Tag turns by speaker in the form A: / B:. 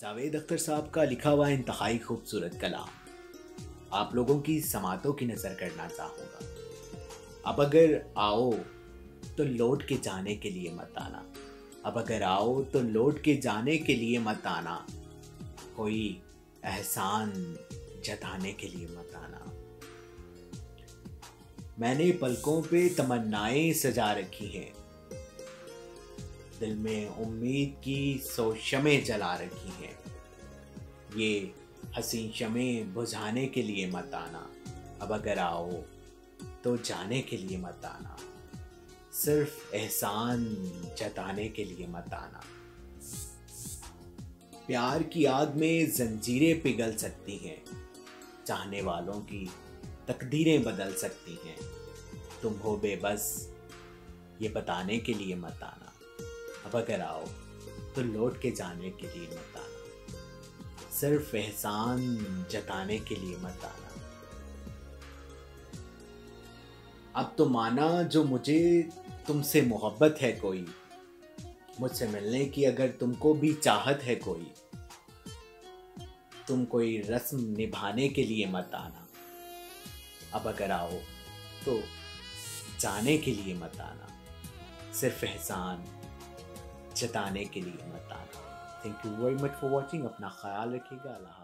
A: जावेद अख्तर साहब का लिखा हुआ इंतहाई खूबसूरत कलाम आप लोगों की समातों की नज़र करना चाहूँगा। अब अगर आओ तो लौट के जाने के लिए मत आना। अब अगर आओ तो लौट के जाने के लिए मत आना। कोई एहसान जताने के लिए मत आना। मैंने पलकों पे तमन्नाएं सजा रखी हैं, दिल में उम्मीद की 100 शमें जला रखी हैं। ये हसीन शमें बुझाने के लिए मत आना। अब अगर आओ तो जाने के लिए मत आना। सिर्फ एहसान जताने के लिए मत आना। प्यार की आग में जंजीरें पिघल सकती हैं, चाहने वालों की तकदीरें बदल सकती हैं। तुम हो बेबस ये बताने के लिए मत आना। अब अगर आओ तो लौट के जाने के लिए मत आना। सिर्फ एहसान जताने के लिए मत आना। अब तो माना जो मुझे तुमसे मोहब्बत है कोई, मुझसे मिलने की अगर तुमको भी चाहत है कोई, तुम कोई रस्म निभाने के लिए मत आना। अब अगर आओ तो जाने के लिए मत आना। सिर्फ एहसान जताने के लिए मत आना। Thank you very much for watching. अपना ख्याल रखिएगा। अल्लाह।